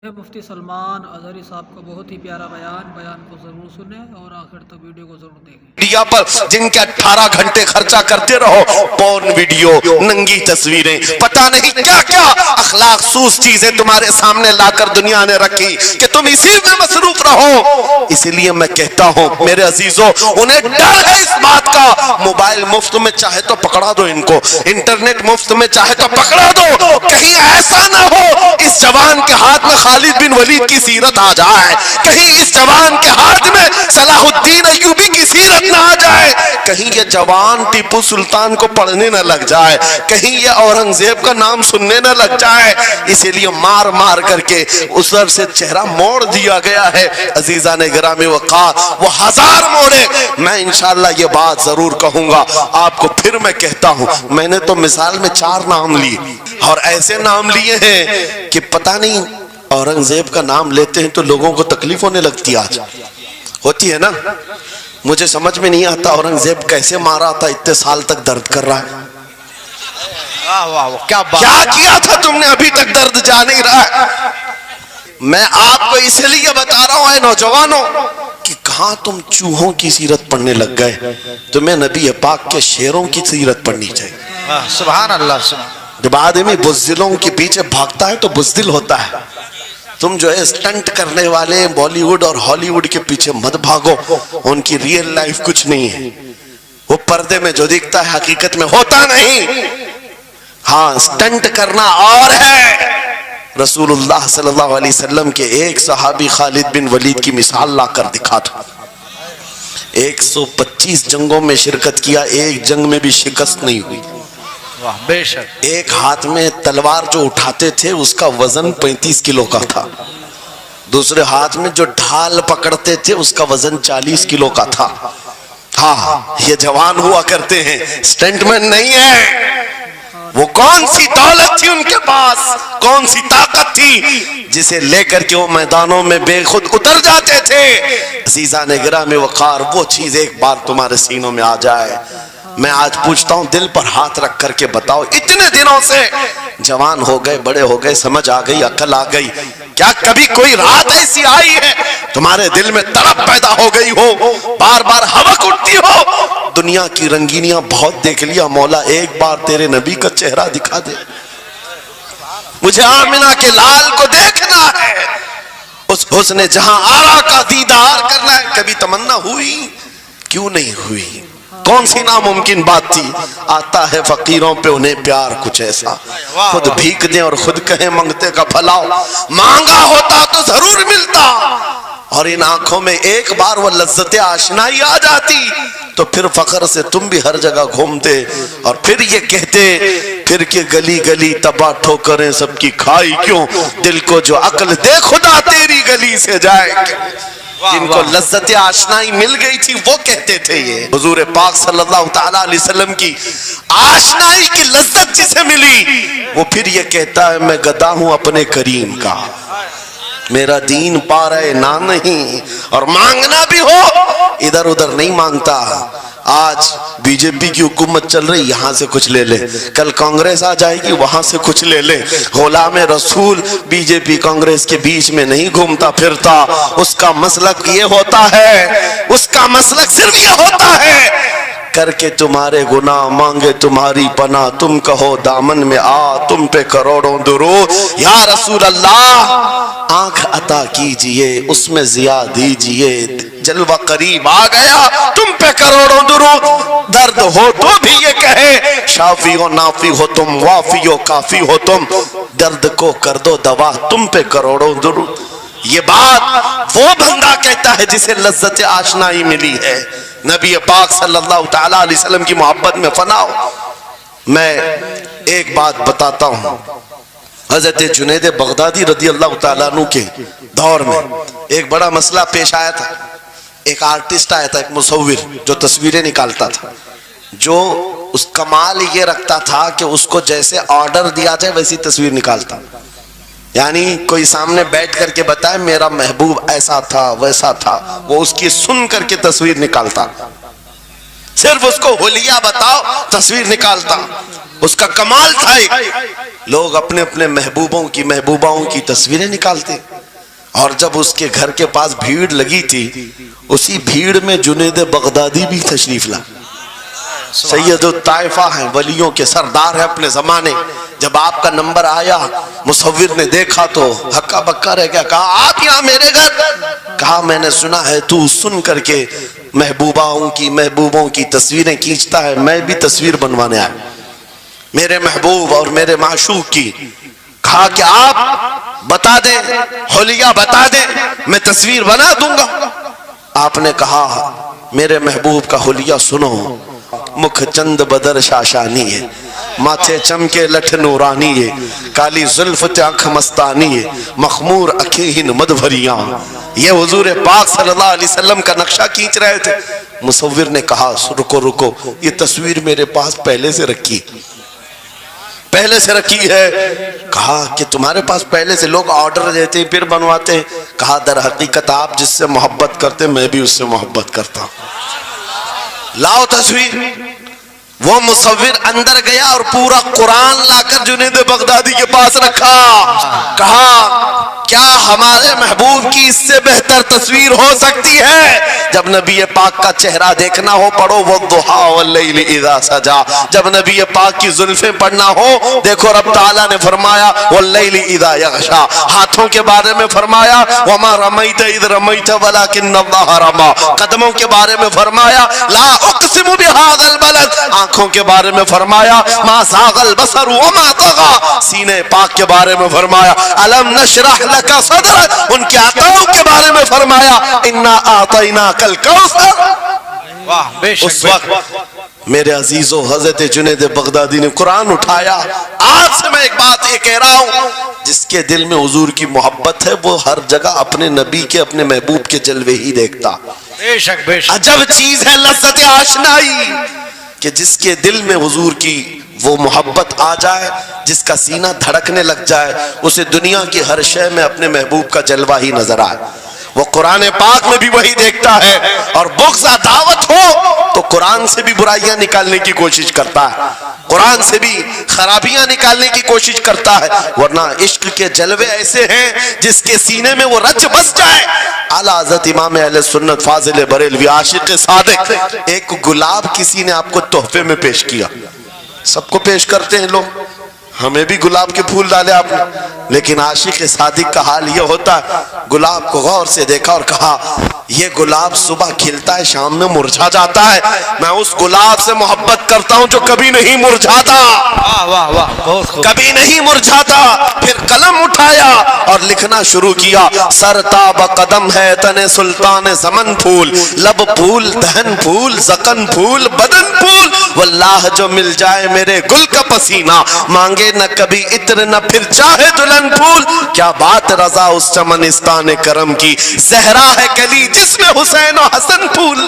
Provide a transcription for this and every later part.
مفتی سلمان اظہری صاحب کا بہت ہی پیارا بیان کو ضرور سنیں اور آخر تک ویڈیو کو ضرور دیکھیں۔ میڈیا پر جن کے 18 گھنٹے خرچہ کرتے رہو، پورن ویڈیو، ننگی تصویریں، پتہ نہیں کیا کیا اخلاق سوز چیزیں تمہارے سامنے لا کر دنیا نے رکھی کہ تم اسی میں مصروف رہو۔ اسی لیے میں کہتا ہوں میرے عزیزوں، انہیں ڈر ہے اس بات کا، موبائل مفت میں چاہے تو پکڑا دو ان کو، انٹرنیٹ مفت میں چاہے تو پکڑا دو، کہیں ایسا نہ ہو اس جوان کے ہاتھ میں خالد بن ولید کی سیرت آ جائے، کہیں اس جوان کے ہاتھ میں صلاح الدین ایوبی کی سیرت نہ آ جائے، کہیں یہ جوان ٹیپو سلطان کو پڑھنے نہ لگ جائے، کہیں یہ اورنگزیب کا نام سننے نہ لگ جائے۔ اسی لیے مار مار کر کے اس طرف سے چہرہ موڑ دیا گیا ہے۔ عزیزان گرامی وقار، وہ ہزار موڑے، میں انشاءاللہ یہ بات ضرور کہوں گا آپ کو، پھر میں کہتا ہوں میں نے تو مثال میں 4 نام لیے اور ایسے نام لیے ہیں کہ پتہ نہیں اورنگزیب کا نام لیتے ہیں تو لوگوں کو تکلیف ہونے لگتی، آج ہوتی ہے نا۔ مجھے سمجھ میں نہیں آتا اورنگزیب کیسے مارا تھا، اتنے سال تک درد کر رہا ہے، کیا کیا تھا تم نے، ابھی تک درد جا نہیں رہا ہے۔ میں آپ کو اس لیے بتا رہا ہوں اے نوجوانوں کہ کہاں تم چوہوں کی سیرت پڑھنے لگ گئے، تمہیں نبی پاک کے شیروں کی سیرت پڑھنی چاہیے۔ سبحان اللہ۔ جب آدمی بزدلوں کے پیچھے بھاگتا ہے تو بزدل ہوتا ہے۔ تم جو ہے سٹنٹ کرنے والے بالی ووڈ اور ہالی ووڈ کے پیچھے مت بھاگو، ان کی ریئل لائف کچھ نہیں ہے، وہ پردے میں جو دکھتا ہے حقیقت میں ہوتا نہیں۔ ہاں سٹنٹ کرنا اور ہے۔ رسول اللہ صلی اللہ علیہ وسلم کے ایک صحابی خالد بن ولید کی مثال لا کر دکھا تھا، 125 جنگوں میں شرکت کیا، ایک جنگ میں بھی شکست نہیں ہوئی۔ بے شک۔ ایک ہاتھ میں تلوار جو اٹھاتے تھے اس کا وزن 35 کلو کا تھا، دوسرے ہاتھ میں جو ڈھال پکڑتے تھے اس کا وزن 40 کلو کا تھا۔ ہاں یہ جوان ہوا کرتے ہیں، سٹنٹ مین نہیں ہے۔ وہ کون سی دولت تھی ان کے پاس، کون سی طاقت تھی جسے لے کر کے وہ میدانوں میں بے خود اتر جاتے تھے۔ عزیزان گرامی وقار، وہ چیز ایک بار تمہارے سینوں میں آ جائے، میں آج پوچھتا ہوں دل پر ہاتھ رکھ کر کے بتاؤ، اتنے دنوں سے جوان ہو گئے، بڑے ہو گئے، سمجھ آ گئی، عقل آ گئی، کیا کبھی کوئی رات ایسی آئی ہے تمہارے دل میں تڑپ پیدا ہو گئی ہو، بار بار حوق اٹھتی ہو؟ دنیا کی رنگینیاں بہت دیکھ لیا، مولا ایک بار تیرے نبی کا چہرہ دکھا دے، مجھے آمنہ کے لال کو دیکھنا ہے، اس حسن جہاں آرا کا دیدار کرنا ہے۔ کبھی تمنا ہوئی؟ کیوں نہیں ہوئی؟ کون سی ناممکن بات تھی؟ آتا ہے فقیروں پہ انہیں پیار کچھ ایسا، خود بھیک دیں اور خود کہیں منگتے کا بھلا، مانگا ہوتا تو ضرور ملتا، اور ان آنکھوں میں ایک بار وہ لذت آشنائی آ جاتی تو پھر فخر سے تم بھی ہر جگہ گھومتے اور پھر یہ کہتے پھر کہ گلی گلی تباہ ٹھوکریں سب کی کھائی کیوں، دل کو جو عقل دے خدا تیری گلی سے جائے۔ جن کو لذت آشنائی مل گئی تھی وہ کہتے تھے، یہ حضور پاک صلی اللہ تعالیٰ علیہ وسلم کی آشنائی کی لذت جسے ملی وہ پھر یہ کہتا ہے میں گدا ہوں اپنے کریم کا، میرا دین پا رہے نہ نہیں، اور مانگنا بھی ہو ادھر ادھر نہیں مانگتا۔ آج بی جے پی کی حکومت چل رہی، یہاں سے کچھ لے لے، کل کانگریس آ جائے گی وہاں سے کچھ لے لے۔ غلام رسول بی جے پی کانگریس کے بیچ میں نہیں گھومتا پھرتا، اس کا مسلک یہ ہوتا ہے، اس کا مسلک صرف یہ ہوتا ہے کر کے تمہارے گناہ مانگے تمہاری پناہ، تم کہو دامن میں آ تم پہ کروڑوں درود، یا رسول اللہ آنکھ عطا کیجئے اس میں ضیاء دیجئے، جلوہ قریب آ گیا تم پہ کروڑوں درود، درد ہو تو بھی یہ کہے شافی و نافی ہو تم، وافی و کافی ہو تم، درد کو کر دو دوا تم پہ کروڑوں درود۔ یہ بات وہ بندہ کہتا ہے جسے لذت آشنائی ملی ہے، نبی پاک صلی اللہ تعالیٰ علیہ وسلم کی محبت میں فنا ہو۔ میں ایک بات بتاتا ہوں، حضرت جنید بغدادی رضی اللہ تعالیٰ عنہ کے دور میں ایک بڑا مسئلہ پیش آیا تھا۔ ایک آرٹسٹ آیا تھا، ایک مصور جو تصویریں نکالتا تھا، جو اس کمال یہ رکھتا تھا کہ اس کو جیسے آرڈر دیا جائے ویسی تصویر نکالتا، یعنی کوئی سامنے بیٹھ کر کے بتائے میرا محبوب ایسا تھا ویسا تھا، وہ اس کی سن کر کے تصویر نکالتا۔ صرف اس کو حلیہ بتاؤ تصویر نکالتا. اس کا کمال تھا ایک. لوگ اپنے اپنے محبوباؤں کی تصویریں نکالتے. اور جب اس کے گھر کے پاس بھیڑ لگی تھی, اسی بھیڑ میں جنید بغدادی بھی تشریف لا. سید الطائفہ ہیں, ولیوں کے سردار ہیں اپنے زمانے. جب آپ کا نمبر آیا, مصور نے دیکھا تو ہکا بکا رہ گیا. کہا آپ یہاں میرے گھر؟ کہا میں نے سنا ہے تو سن کر کے محبوبوں کی تصویریں کھینچتا ہے, میں بھی تصویر بنوانے آیا میرے محبوب اور میرے معشوق کی. کہا کہ آپ بتا دیں, حلیہ بتا دیں, میں تصویر بنا دوں گا. آپ نے کہا میرے محبوب کا حلیہ سنو. مکھ چند بدر شاشانی ہے, ماتھے چمکے لٹھ نورانی ہے, کالی زلف آنکھ مستانی ہے, مخمور اکھیں مد بھریاں. یہ حضور پاک صلی اللہ علیہ وسلم کا نقشہ کھینچ رہے تھے. مصور نے کہا رکو, یہ تصویر میرے پاس پہلے سے رکھی ہے. کہا کہ تمہارے پاس پہلے سے لوگ آرڈر دیتے پھر بنواتے. کہا در حقیقت آپ جس سے محبت کرتے میں بھی اس سے محبت کرتا ہوں, لاؤ تصویر. وہ مصور اندر گیا اور پورا قرآن لا کر جنید بغدادی کے پاس رکھا. کہا کیا ہمارے محبوب کی اس سے بہتر تصویر ہو سکتی ہے؟ جب نبی پاک کا چہرہ دیکھنا ہو پڑھو والضحی واللیل اذا سجا. جب نبی پاک کی زلفیں پڑھنا ہو دیکھو رب تعالیٰ نے فرمایا واللیل اذا یغشا. ہاتھوں کے بارے میں فرمایا وما رمیت اذ رمیت ولکن اللہ رما. قدموں کے بارے میں فرمایا لا اقسم بہذا البلد. آنکھوں کے بارے میں فرمایا ما زاغ البصر وما طغى. سینے پاک کے بارے میں فرمایا الم نشرح لك صدرك. ان کے عطاؤں کے بارے میں فرمایا انا اعطیناک الکوثر. واہ بے شک. اس وقت میرے عزیزو حضرت جنید بغدادی نے قرآن اٹھایا. آج سے میں ایک بات یہ کہہ رہا ہوں, جس کے دل میں حضور کی محبت ہے وہ ہر جگہ اپنے نبی کے اپنے محبوب کے جلوے ہی دیکھتا. بے شک. عجب چیز ہے لذت آشنائی, کہ جس کے دل میں حضور کی وہ محبت آ جائے, جس کا سینہ دھڑکنے لگ جائے, اسے دنیا کی ہر شے میں اپنے محبوب کا جلوہ ہی نظر آئے. وہ قرآن پاک میں بھی وہی دیکھتا ہے. اور بغض دعوت ہو تو قرآن سے بھی برائیاں نکالنے کی کوشش کرتا ہے, قرآن سے بھی خرابیاں نکالنے کی کوشش کرتا ہے. ورنہ عشق کے جلوے ایسے ہیں جس کے سینے میں وہ رچ بس جائے. اعلیٰ حضرت امام اہل سنت فاضل بریلوی عاشق صادق, ایک گلاب کسی نے آپ کو تحفے میں پیش کیا. سب کو پیش کرتے ہیں لوگ, ہمیں بھی گلاب کے پھول ڈالے آپ نے, لیکن عاشق صادق کا حال یہ ہوتا ہے گلاب کو غور سے دیکھا اور کہا یہ گلاب صبح کھلتا ہے شام میں مرجھا جاتا ہے, میں اس گلاب سے محبت کرتا ہوں جو کبھی نہیں مرجھاتا. واہ واہ بہت خوب. کبھی نہیں مرجھاتا. پھر قلم اٹھایا اور لکھنا شروع کیا. سر تاب قدم ہے تن سلطان زمن پھول, لب پھول دہن پھول زقن پھول بدن پھول, واللہ جو مل جائے میرے گل کا پسینہ, مانگے نہ کبھی عطر نہ پھر چاہے دلہن پھول. کیا بات رضا اس چمنستان کرم کی, زہرا ہے کلی جس میں حسین و حسن پھول.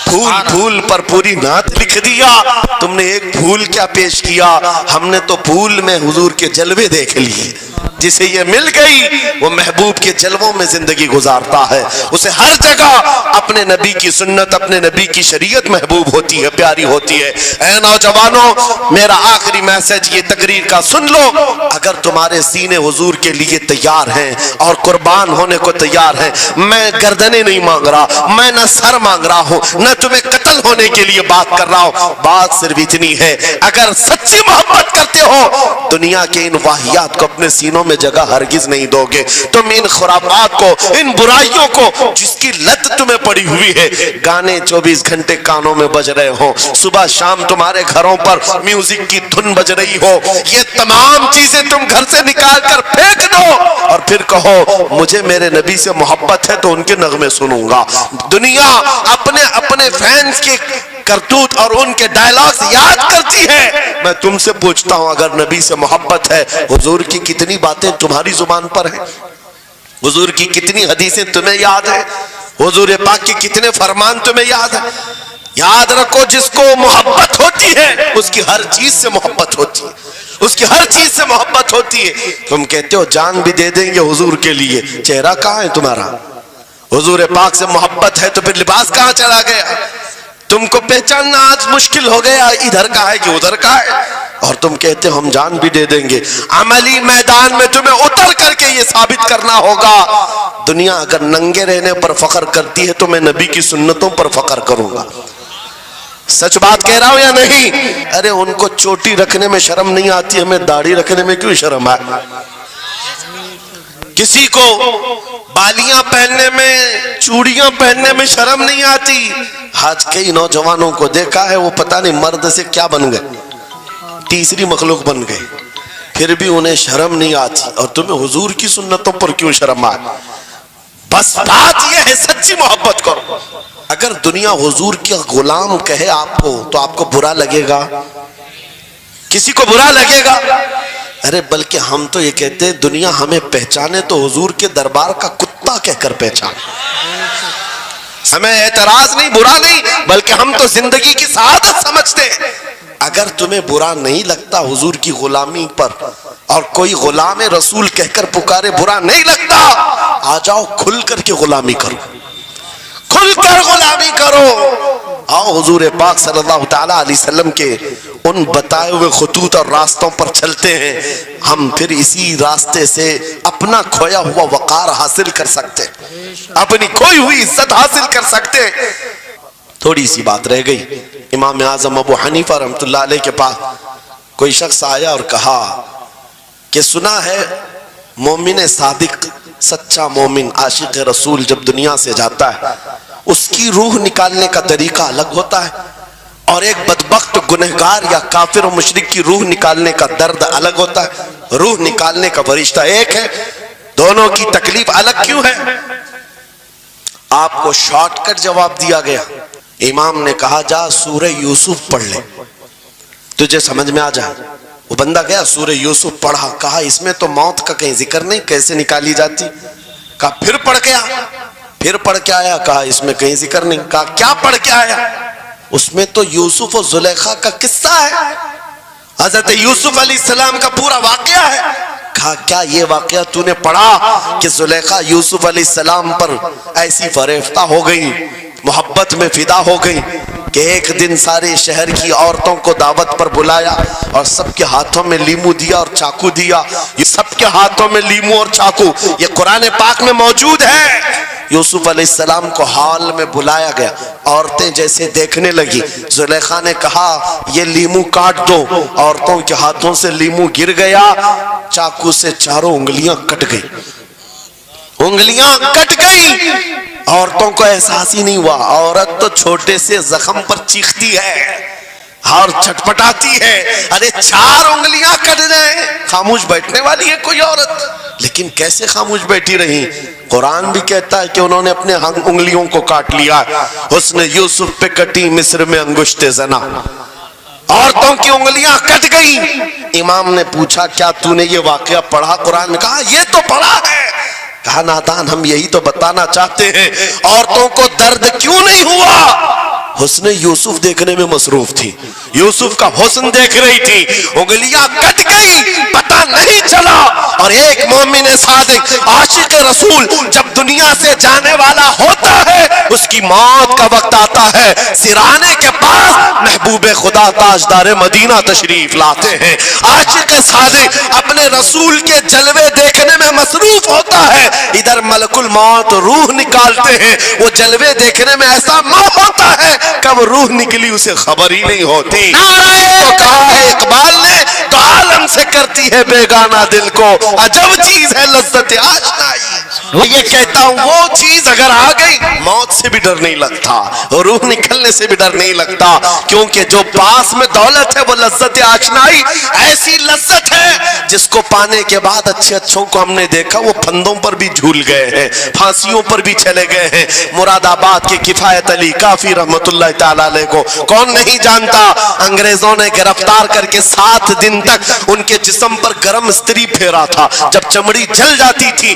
پھول پھول پر پوری نعت لکھ دیا. تم نے ایک پھول کیا پیش کیا, ہم نے تو پھول میں حضور کے جلوے دیکھ لیے. جسے یہ مل گئی وہ محبوب کے جلووں میں زندگی گزارتا ہے. اسے ہر جگہ اپنے نبی کی سنت اپنے نبی کی شریعت محبوب ہوتی ہے, پیاری ہوتی ہے. اے نوجوانوں, میرا آخری میسج یہ تقریر کا سن لو. اگر تمہارے سینے حضور کے لیے تیار ہیں اور قربان ہونے کو تیار ہیں, میں گردنیں نہیں مانگ رہا, میں نہ سر مانگ رہا ہوں, نہ تمہیں قتل ہونے کے لیے بات کر رہا ہوں. بات صرف اتنی ہے, اگر سچی محبت کرتے ہو دنیا کے ان واہیات کو اپنے سینوں میں جگہ ہرگز نہیں دو گے. تم ان خرافات کو, ان برائیوں کو جس کی لت تمہیں پڑی ہوئی ہے, گانے 24 گھنٹے کانوں میں بج رہے ہو, صبح شام تمہارے گھروں پر میوزک کی دھن بج رہی ہو, یہ تمام چیزیں تم گھر سے نکال کر پھینک دو اور پھر کہو مجھے میرے نبی سے محبت ہے تو ان کے نغمے سنوں گا. دنیا اپنے فینس کے کرتوت اور ان کے ڈائلاگز یاد کرتی ہے. میں تم سے پوچھتا ہوں, اگر نبی سے محبت ہے, حضور کی کتنی باتیں تمہاری زبان پر ہیں, حضور کی کتنی حدیثیں تمہیں یاد ہیں, حضور پاک کے کتنے فرمان تمہیں یاد ہیں. یاد رکھو, جس کو محبت ہوتی ہے اس کی ہر چیز سے محبت ہوتی ہے, اس کی ہر چیز سے محبت ہوتی ہے. تم کہتے ہو جان بھی دے دیں گے حضور کے لیے, چہرہ کہاں ہے تمہارا؟ حضور پاک سے محبت ہے تو پھر لباس کہاں چلا گیا؟ تم کو پہچاننا آج مشکل ہو گیا ادھر کا ہے کہ ادھر کا ہے، اور تم کہتے ہم جان بھی دے دیں گے۔ عملی میدان میں تمہیں اتر کر کے یہ ثابت کرنا ہوگا۔ دنیا اگر ننگے رہنے پر فخر کرتی ہے تو میں نبی کی سنتوں پر فخر کروں گا۔ سچ بات کہہ رہا ہوں یا نہیں؟ ارے ان کو چوٹی رکھنے میں شرم نہیں آتی، ہمیں داڑھی رکھنے میں کیوں شرم ہے؟ کسی کو بالیاں پہننے میں، چوڑیاں پہننے میں شرم نہیں آتی۔ آج کئی نوجوانوں کو دیکھا ہے وہ پتہ نہیں مرد سے کیا بن گئے، تیسری مخلوق بن گئے، پھر بھی انہیں شرم نہیں آتی، اور تمہیں حضور کی سنتوں پر کیوں شرم آئے؟ بس بات یہ ہے سچی محبت کرو۔ اگر دنیا حضور کے غلام کہے آپ کو تو آپ کو برا لگے گا؟ کسی کو برا لگے گا؟ ارے بلکہ ہم تو یہ کہتے ہیں دنیا ہمیں پہچانے تو حضور کے دربار کا کتا کہہ کر پہچانے۔ ہمیں اعتراض نہیں، برا نہیں، بلکہ ہم تو زندگی کی سعادت سمجھتے ہیں۔ اگر تمہیں برا نہیں لگتا حضور کی غلامی پر، اور کوئی غلام رسول کہہ کر پکارے برا نہیں لگتا، آ جاؤ کھل کر کے غلامی کرو، کھل کر غلامی کرو۔ آؤ حضور پاک صلی اللہ تعالیٰ علیہ وسلم کے ان بتائے ہوئے خطوط اور راستوں پر چلتے ہیں، ہم پھر اسی راستے سے اپنا کھویا ہوا وقار حاصل کر سکتے، اپنی کھوئی ہوئی عزت حاصل کر سکتے۔ تھوڑی سی بات رہ گئی۔ امام اعظم ابو حنیفہ رحمۃ اللہ علیہ کے پاس کوئی شخص آیا اور کہا کہ سنا ہے مومن صادق، سچا مومن عاشق رسول جب دنیا سے جاتا ہے اس کی روح نکالنے کا طریقہ الگ ہوتا ہے، اور ایک بدبخت گنہگار یا کافر و مشرک کی روح نکالنے کا درد الگ ہوتا ہے۔ روح نکالنے کا فرشتہ ایک ہے، دونوں کی تکلیف الگ کیوں ہے؟ آپ کو شارٹ کٹ جواب دیا گیا۔ امام نے کہا جا سورہ یوسف پڑھ لے، تجھے سمجھ میں آ جائے۔ وہ بندہ گیا سورہ یوسف پڑھا، کہا اس میں تو موت کا کہیں ذکر نہیں، کیسے نکالی جاتی؟ کہا پھر پڑھ کے آ، پھر پڑھ کے آیا، کہا اس میں کہیں ذکر نہیں۔ کہا کیا پڑھ کے آیا؟ اس میں تو یوسف و زلیخا کا قصہ ہے، حضرت یوسف علیہ السلام کا پورا واقعہ ہے۔ کہا کیا یہ واقعہ تو نے پڑھا کہ زلیخا یوسف علیہ السلام پر ایسی فریفتہ ہو گئی، محبت میں فدا ہو گئی کہ ایک دن سارے شہر کی عورتوں کو دعوت پر بلایا اور سب کے ہاتھوں میں لیمو دیا اور چاقو دیا۔ یہ سب کے ہاتھوں میں لیمو اور چاقو یہ قرآن پاک میں موجود ہے۔ یوسف علیہ السلام کو ہال میں بلایا گیا، عورتیں جیسے دیکھنے لگی، زلیخا نے کہا یہ لیمو کاٹ دو، عورتوں کے ہاتھوں سے لیمو گر گیا، چاقو سے چاروں انگلیاں کٹ گئی، انگلیاں کٹ گئی، عورتوں کو احساس ہی نہیں ہوا۔ عورت تو چھوٹے سے زخم پر چیختی ہے اور چھٹپٹاتی ہے، ارے 4 انگلیاں کٹ جائیں، خاموش بیٹھنے والی ہے کوئی عورت؟ لیکن کیسے خاموش بیٹھی رہی؟ قرآن بھی کہتا ہے کہ انہوں نے اپنے انگلیوں کو کاٹ لیا۔ حسن یوسف پہ کٹی مصر میں انگشت زنا، عورتوں کی انگلیاں کٹ گئی۔ امام نے پوچھا کیا تو نے یہ واقعہ پڑھا قرآن میں؟ کہا یہ تو پڑھا ہے۔ کہا نادان ہم یہی تو بتانا چاہتے ہیں، عورتوں کو درد کیوں نہیں ہوا؟ حسن یوسف دیکھنے میں مصروف تھی، یوسف کا حسن دیکھ رہی تھی، انگلیاں کٹ گئی، پتہ نہیں چلا۔ اور ایک مومن صادق عاشق رسول جب دنیا سے جانے والا ہوتا ہے، اس کی موت کا وقت آتا ہے، سرانے کے پاس محبوب خدا تاجدار مدینہ تشریف لاتے ہیں۔ عاشق صادق اپنے رسول کے جلوے دیکھنے میں مصروف ہوتا ہے، ادھر ملک الموت روح نکالتے ہیں، وہ جلوے دیکھنے میں ایسا موت ہوتا ہے کب روح نکلی اسے خبر ہی نہیں ہوتی۔ تو کہا ہے اقبال نے تو عالم سے کرتی ہے بیگانہ دل کو، عجب چیز ہے لذت آشنائی۔ یہ کہتا ہوں وہ چیز اگر آ گئی موت سے بھی ڈر نہیں لگتا، روح نکلنے سے بھی ڈر نہیں لگتا، کیونکہ جو پاس میں دولت ہے وہ لذت آشنائی ایسی لذت ہے جس کو پانے کے بعد اچھے اچھوں کو ہم نے دیکھا وہ پھندوں پر بھی جھول گئے ہیں، پھانسیوں پر بھی چلے گئے ہیں۔ مراد آباد کے کفایت علی کافی رحمت اللہ تعالیٰ علیہ کو کون نہیں جانتا؟ انگریزوں نے گرفتار کر کے 7 دن تک ان کے جسم پر گرم استری پھیرا تھا، جب چمڑی جل جاتی تھی